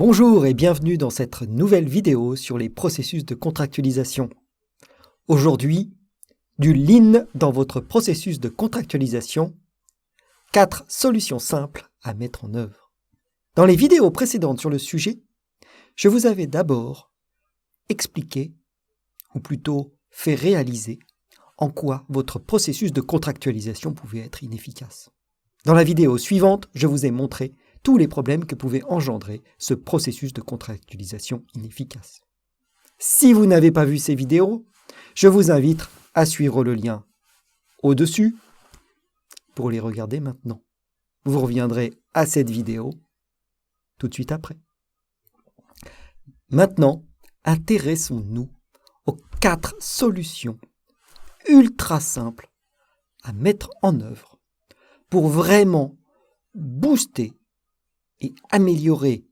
Bonjour et bienvenue dans cette nouvelle vidéo sur les processus de contractualisation. Aujourd'hui, du lean dans votre processus de contractualisation, 4 solutions simples à mettre en œuvre. Dans les vidéos précédentes sur le sujet, je vous avais d'abord expliqué, ou plutôt fait réaliser, en quoi votre processus de contractualisation pouvait être inefficace. Dans la vidéo suivante, je vous ai montré tous les problèmes que pouvait engendrer ce processus de contractualisation inefficace. Si vous n'avez pas vu ces vidéos, je vous invite à suivre le lien au-dessus pour les regarder maintenant. Vous reviendrez à cette vidéo tout de suite après. Maintenant, intéressons-nous aux 4 solutions ultra simples à mettre en œuvre pour vraiment booster et améliorer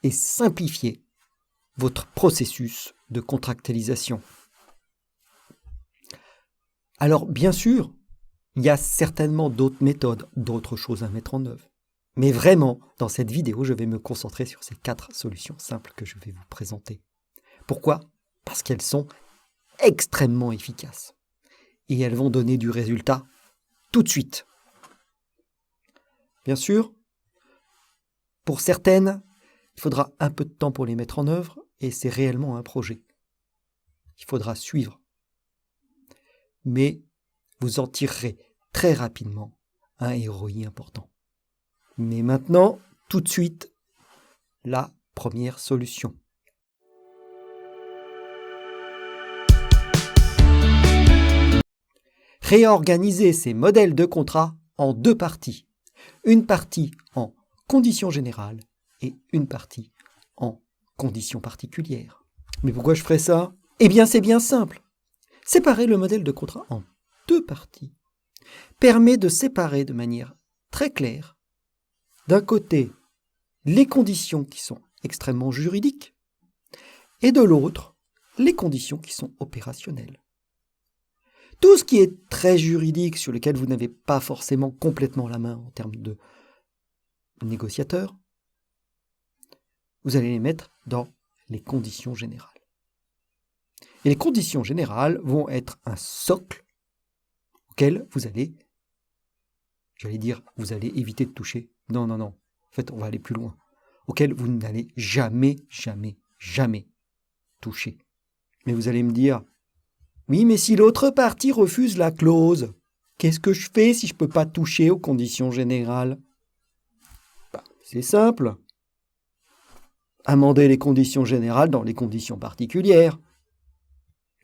et simplifier votre processus de contractualisation. Alors, bien sûr, il y a certainement d'autres méthodes, d'autres choses à mettre en œuvre. Mais vraiment, dans cette vidéo, je vais me concentrer sur ces 4 solutions simples que je vais vous présenter. Pourquoi ? Parce qu'elles sont extrêmement efficaces. Et elles vont donner du résultat tout de suite. Bien sûr, pour certaines, il faudra un peu de temps pour les mettre en œuvre et c'est réellement un projet. Il faudra suivre. Mais vous en tirerez très rapidement un ROI important. Mais maintenant, tout de suite, la première solution. Réorganiser ces modèles de contrat en 2 parties. Une partie en conditions générales et une partie en conditions particulières. Mais pourquoi je ferais ça ? Eh bien, c'est bien simple. Séparer le modèle de contrat en 2 parties permet de séparer de manière très claire, d'un côté, les conditions qui sont extrêmement juridiques et de l'autre, les conditions qui sont opérationnelles. Tout ce qui est très juridique, sur lequel vous n'avez pas forcément complètement la main en termes de négociateur, vous allez les mettre dans les conditions générales. Et les conditions générales vont être un socle auquel vous allez, vous allez éviter de toucher. Non. En fait, on va aller plus loin. Auquel vous n'allez jamais toucher. Mais vous allez me dire, oui, mais si l'autre partie refuse la clause, qu'est-ce que je fais si je ne peux pas toucher aux conditions générales ? C'est simple. Amender les conditions générales dans les conditions particulières.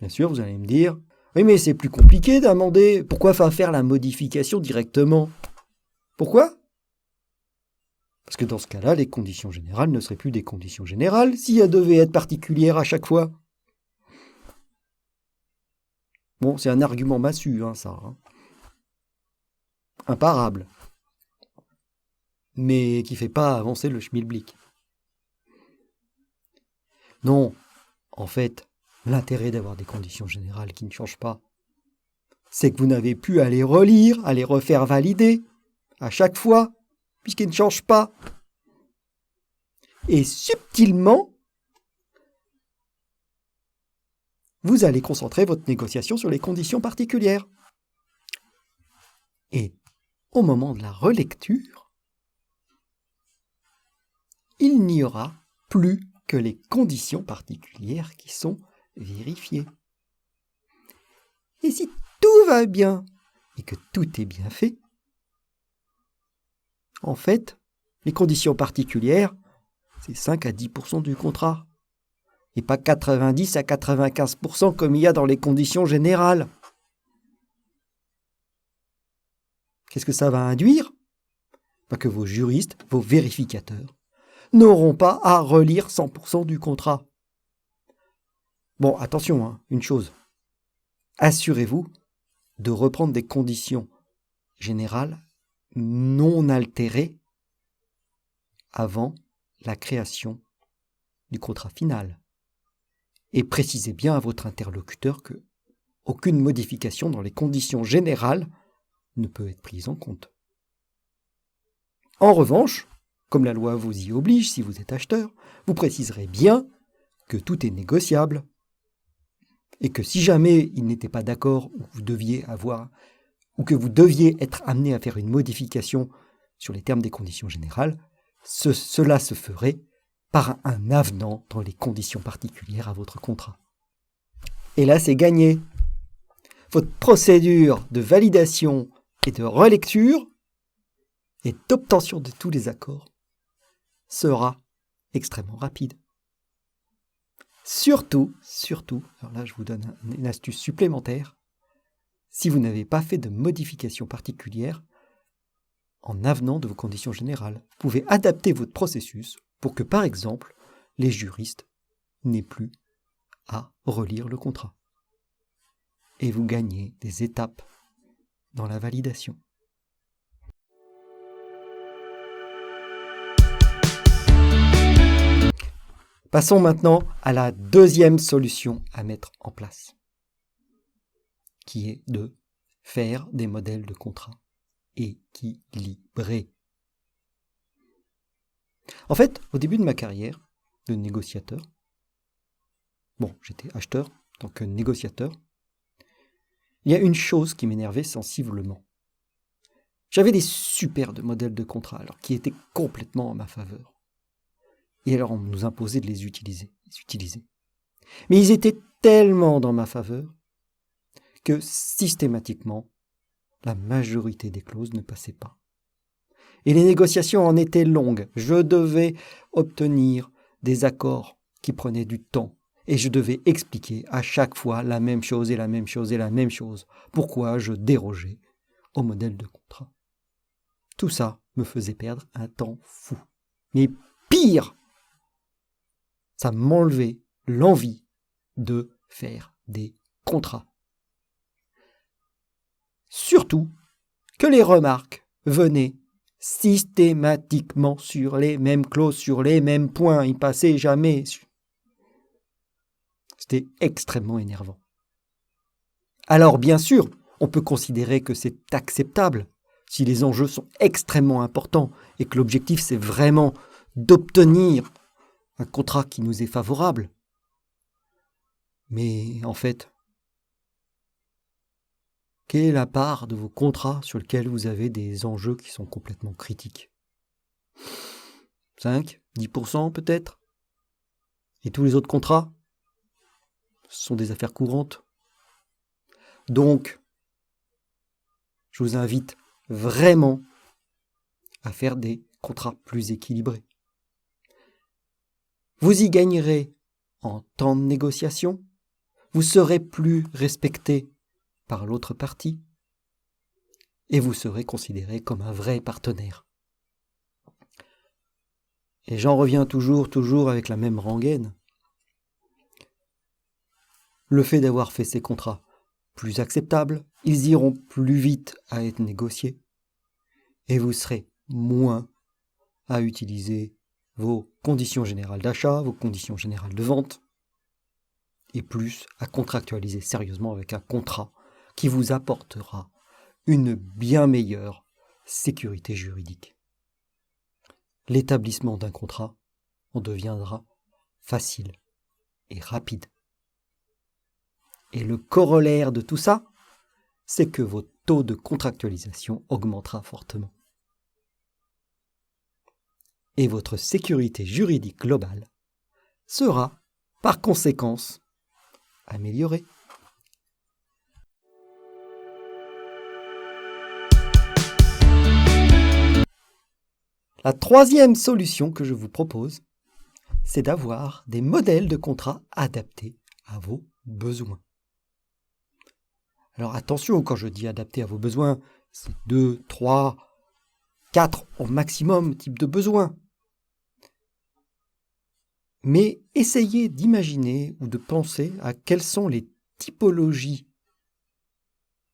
Bien sûr, vous allez me dire, oui, mais c'est plus compliqué d'amender. Pourquoi faire la modification directement ? Pourquoi ? Parce que dans ce cas-là, les conditions générales ne seraient plus des conditions générales si elles devaient être particulières à chaque fois. Bon, c'est un argument massu, ça. Imparable. Mais qui ne fait pas avancer le schmilblick. Non, en fait, l'intérêt d'avoir des conditions générales qui ne changent pas, c'est que vous n'avez plus à les relire, à les refaire valider, à chaque fois, puisqu'ils ne changent pas. Et subtilement, vous allez concentrer votre négociation sur les conditions particulières. Et au moment de la relecture, il n'y aura plus que les conditions particulières qui sont vérifiées. Et si tout va bien et que tout est bien fait, en fait, les conditions particulières, c'est 5 à 10% du contrat. Et pas 90 à 95% comme il y a dans les conditions générales. Qu'est-ce que ça va induire ? Que vos juristes, vos vérificateurs, n'auront pas à relire 100% du contrat. Bon, attention, une chose. Assurez-vous de reprendre des conditions générales non altérées avant la création du contrat final. Et précisez bien à votre interlocuteur que aucune modification dans les conditions générales ne peut être prise en compte. En revanche, comme la loi vous y oblige si vous êtes acheteur, vous préciserez bien que tout est négociable et que si jamais il n'était pas d'accord ou que vous deviez être amené à faire une modification sur les termes des conditions générales, cela se ferait par un avenant dans les conditions particulières à votre contrat. Et là, c'est gagné. Votre procédure de validation et de relecture et d'obtention de tous les accords sera extrêmement rapide. Surtout, alors là je vous donne une astuce supplémentaire, si vous n'avez pas fait de modification particulière en avenant de vos conditions générales. Vous pouvez adapter votre processus pour que, par exemple, les juristes n'aient plus à relire le contrat. Et vous gagnez des étapes dans la validation. Passons maintenant à la deuxième solution à mettre en place, qui est de faire des modèles de contrat équilibrés. En fait, au début de ma carrière de négociateur, j'étais acheteur, donc négociateur, il y a une chose qui m'énervait sensiblement. J'avais des super de modèles de contrat, qui étaient complètement en ma faveur. Et alors on nous imposait de les utiliser. Mais ils étaient tellement dans ma faveur que systématiquement, la majorité des clauses ne passaient pas. Et les négociations en étaient longues. Je devais obtenir des accords qui prenaient du temps. Et je devais expliquer à chaque fois la même chose. Pourquoi je dérogeais au modèle de contrat. Tout ça me faisait perdre un temps fou. Mais pire, ça m'enlevait l'envie de faire des contrats. Surtout que les remarques venaient systématiquement sur les mêmes clauses, sur les mêmes points. Ils passaient jamais. C'était extrêmement énervant. Alors bien sûr, on peut considérer que c'est acceptable si les enjeux sont extrêmement importants et que l'objectif c'est vraiment d'obtenir un contrat qui nous est favorable. Mais en fait, quelle est la part de vos contrats sur lesquels vous avez des enjeux qui sont complètement critiques ? 5, 10% peut-être ? Et tous les autres contrats, ce sont des affaires courantes. Donc, je vous invite vraiment à faire des contrats plus équilibrés. Vous y gagnerez en temps de négociation, vous serez plus respecté par l'autre partie et vous serez considéré comme un vrai partenaire. Et j'en reviens toujours avec la même rengaine. Le fait d'avoir fait ces contrats plus acceptables, ils iront plus vite à être négociés et vous serez moins à utiliser vos conditions générales d'achat, vos conditions générales de vente et plus à contractualiser sérieusement avec un contrat qui vous apportera une bien meilleure sécurité juridique. L'établissement d'un contrat en deviendra facile et rapide. Et le corollaire de tout ça, c'est que votre taux de contractualisation augmentera fortement. Et votre sécurité juridique globale sera, par conséquence, améliorée. La troisième solution que je vous propose, c'est d'avoir des modèles de contrat adaptés à vos besoins. Alors attention, quand je dis adapté à vos besoins, c'est 2, 3, 4 au maximum type de besoins. Mais essayez d'imaginer ou de penser à quelles sont les typologies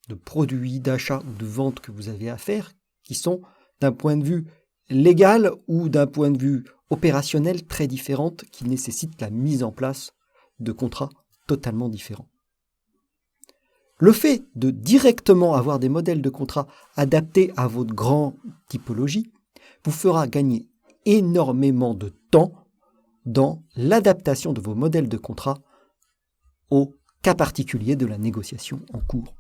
de produits, d'achat ou de vente que vous avez à faire qui sont d'un point de vue légal ou d'un point de vue opérationnel très différentes qui nécessitent la mise en place de contrats totalement différents. Le fait de directement avoir des modèles de contrats adaptés à votre grande typologie vous fera gagner énormément de temps dans l'adaptation de vos modèles de contrat au cas particulier de la négociation en cours.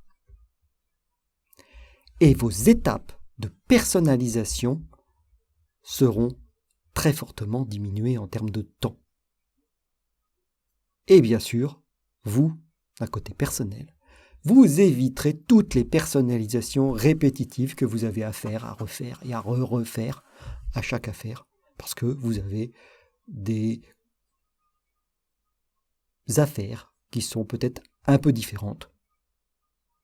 Et vos étapes de personnalisation seront très fortement diminuées en termes de temps. Et bien sûr, vous, d'un côté personnel, vous éviterez toutes les personnalisations répétitives que vous avez à faire, à refaire et à refaire à chaque affaire, parce que vous avez des affaires qui sont peut-être un peu différentes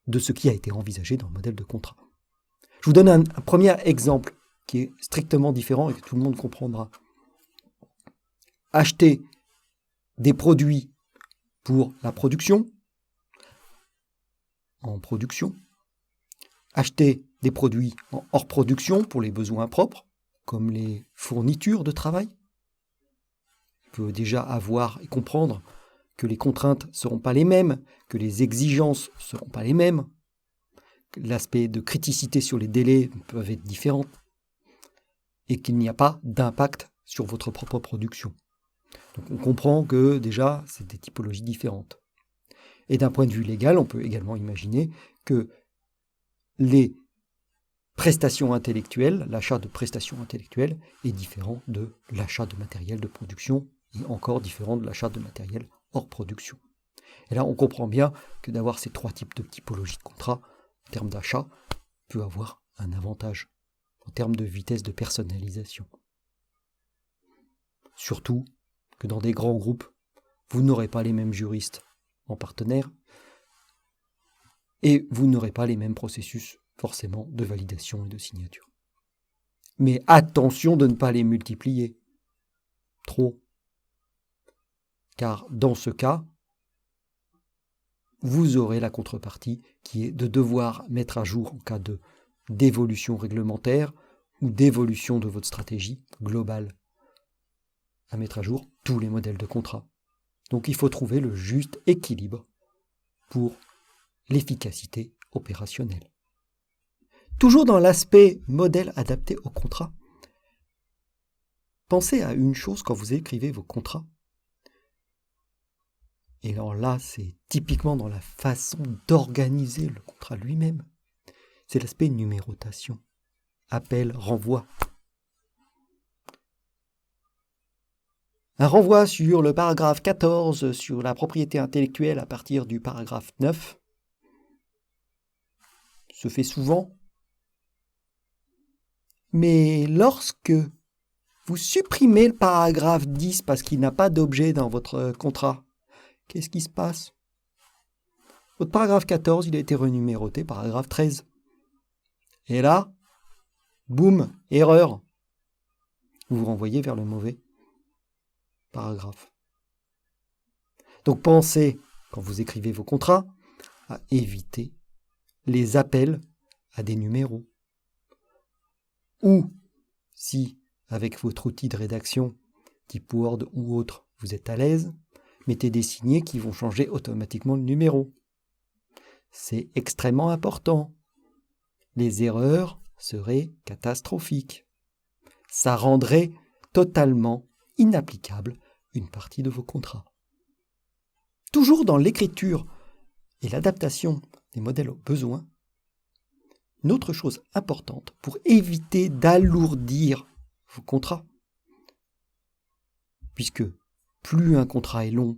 de ce qui a été envisagé dans le modèle de contrat. Je vous donne un premier exemple qui est strictement différent et que tout le monde comprendra. Acheter des produits pour la production, en production, acheter des produits en hors production pour les besoins propres, comme les fournitures de travail. Il faut déjà avoir et comprendre que les contraintes ne seront pas les mêmes, que les exigences ne seront pas les mêmes, que l'aspect de criticité sur les délais peuvent être différents, et qu'il n'y a pas d'impact sur votre propre production. Donc on comprend que déjà, c'est des typologies différentes. Et d'un point de vue légal, on peut également imaginer que les prestations intellectuelles, l'achat de prestations intellectuelles est différent de l'achat de matériel de production et encore différent de l'achat de matériel hors production. Et là, on comprend bien que d'avoir ces trois types de typologies de contrats en termes d'achat peut avoir un avantage en termes de vitesse de personnalisation. Surtout que dans des grands groupes, vous n'aurez pas les mêmes juristes en partenaire et vous n'aurez pas les mêmes processus forcément de validation et de signature. Mais attention de ne pas les multiplier trop, car dans ce cas, vous aurez la contrepartie qui est de devoir mettre à jour en cas d'évolution réglementaire ou d'évolution de votre stratégie globale, à mettre à jour tous les modèles de contrat. Donc il faut trouver le juste équilibre pour l'efficacité opérationnelle. Toujours dans l'aspect modèle adapté au contrat, pensez à une chose quand vous écrivez vos contrats. Et alors là, c'est typiquement dans la façon d'organiser le contrat lui-même. C'est l'aspect numérotation, appel, renvoi. Un renvoi sur le paragraphe 14 sur la propriété intellectuelle à partir du paragraphe 9 se fait souvent. Mais lorsque vous supprimez le paragraphe 10 parce qu'il n'a pas d'objet dans votre contrat, qu'est-ce qui se passe? Votre paragraphe 14, il a été renuméroté paragraphe 13. Et là, boum, erreur. Vous vous renvoyez vers le mauvais paragraphe. Donc pensez, quand vous écrivez vos contrats, à éviter les appels à des numéros. Ou, si, avec votre outil de rédaction, type Word ou autre, vous êtes à l'aise, mettez des signets qui vont changer automatiquement le numéro. C'est extrêmement important. Les erreurs seraient catastrophiques. Ça rendrait totalement inapplicable une partie de vos contrats. Toujours dans l'écriture et l'adaptation des modèles aux besoins, une autre chose importante pour éviter d'alourdir vos contrats, puisque plus un contrat est long,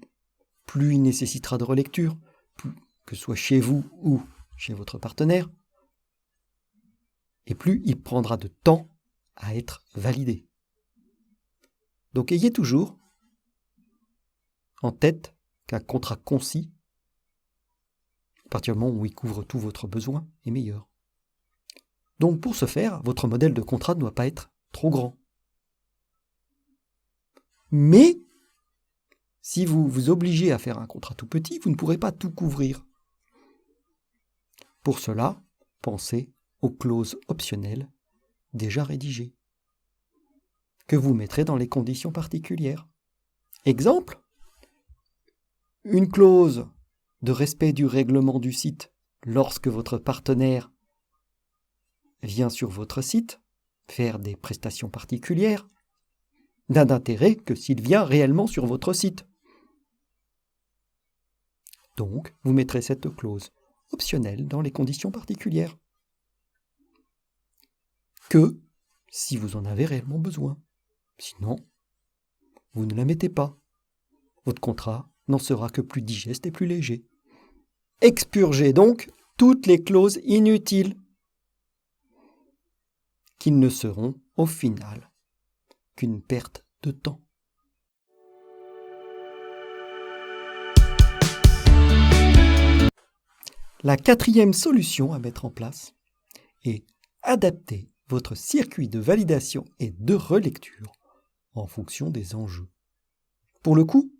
plus il nécessitera de relecture, que ce soit chez vous ou chez votre partenaire, et plus il prendra de temps à être validé. Donc ayez toujours en tête qu'un contrat concis, à partir du moment où il couvre tout votre besoin, est meilleur. Donc pour ce faire, votre modèle de contrat ne doit pas être trop grand. Mais si vous vous obligez à faire un contrat tout petit, vous ne pourrez pas tout couvrir. Pour cela, pensez aux clauses optionnelles déjà rédigées, que vous mettrez dans les conditions particulières. Exemple, une clause de respect du règlement du site lorsque votre partenaire vient sur votre site faire des prestations particulières, n'a d'intérêt que s'il vient réellement sur votre site. Donc, vous mettrez cette clause optionnelle dans les conditions particulières. Que si vous en avez réellement besoin. Sinon, vous ne la mettez pas. Votre contrat n'en sera que plus digeste et plus léger. Expurgez donc toutes les clauses inutiles qui ne seront au final qu'une perte de temps. La quatrième solution à mettre en place est adapter votre circuit de validation et de relecture en fonction des enjeux. Pour le coup,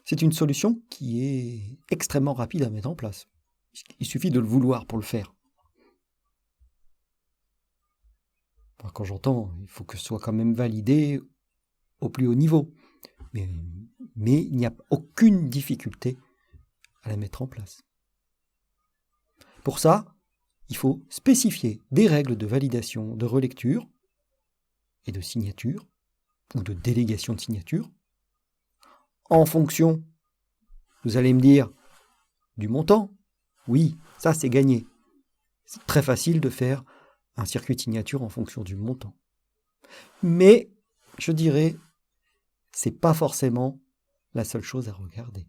c'est une solution qui est extrêmement rapide à mettre en place. Il suffit de le vouloir pour le faire. Quand j'entends, il faut que ce soit quand même validé au plus haut niveau. Mais il n'y a aucune difficulté à la mettre en place. Pour ça, il faut spécifier des règles de validation, de relecture et de signature, ou de délégation de signature, en fonction, vous allez me dire, du montant. Oui, ça c'est gagné. C'est très facile de faire un circuit de signature en fonction du montant. Mais, je dirais, c'est pas forcément la seule chose à regarder.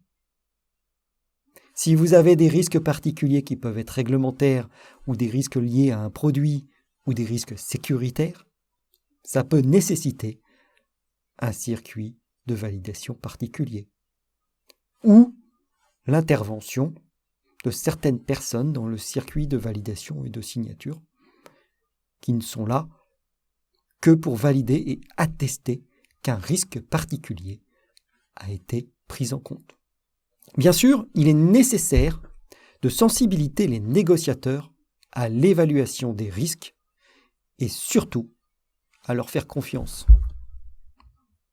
Si vous avez des risques particuliers qui peuvent être réglementaires ou des risques liés à un produit ou des risques sécuritaires, ça peut nécessiter un circuit de validation particulier ou l'intervention de certaines personnes dans le circuit de validation et de signature qui ne sont là que pour valider et attester qu'un risque particulier a été pris en compte. Bien sûr, il est nécessaire de sensibiliser les négociateurs à l'évaluation des risques et surtout à leur faire confiance.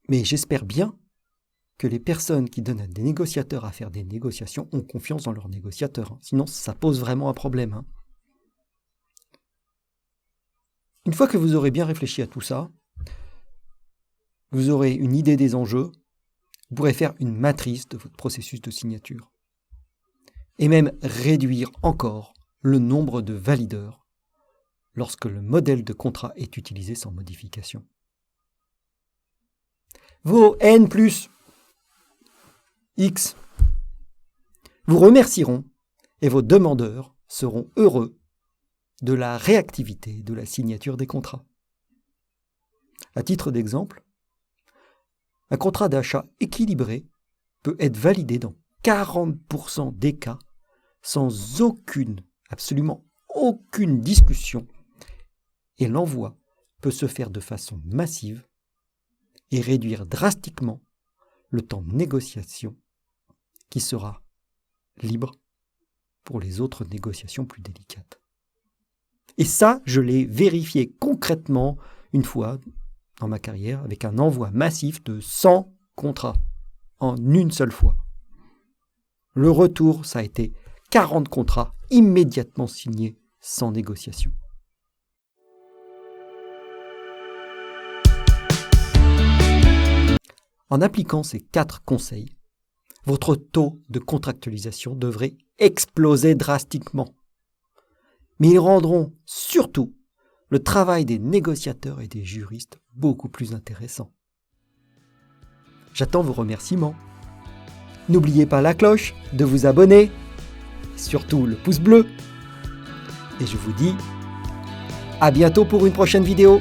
Mais j'espère bien que les personnes qui donnent à des négociateurs à faire des négociations ont confiance dans leurs négociateurs. Sinon, ça pose vraiment un problème. Une fois que vous aurez bien réfléchi à tout ça, vous aurez une idée des enjeux, vous pourrez faire une matrice de votre processus de signature et même réduire encore le nombre de valideurs lorsque le modèle de contrat est utilisé sans modification. Vos N plus X vous remercieront et vos demandeurs seront heureux de la réactivité de la signature des contrats. À titre d'exemple, un contrat d'achat équilibré peut être validé dans 40% des cas sans absolument aucune discussion et l'envoi peut se faire de façon massive et réduire drastiquement le temps de négociation qui sera libre pour les autres négociations plus délicates. Et ça, je l'ai vérifié concrètement une fois dans ma carrière avec un envoi massif de 100 contrats en une seule fois. Le retour, ça a été 40 contrats immédiatement signés sans négociation. En appliquant ces 4 conseils, votre taux de contractualisation devrait exploser drastiquement. Mais ils rendront surtout le travail des négociateurs et des juristes beaucoup plus intéressant. J'attends vos remerciements. N'oubliez pas la cloche, de vous abonner, et surtout le pouce bleu. Et je vous dis à bientôt pour une prochaine vidéo.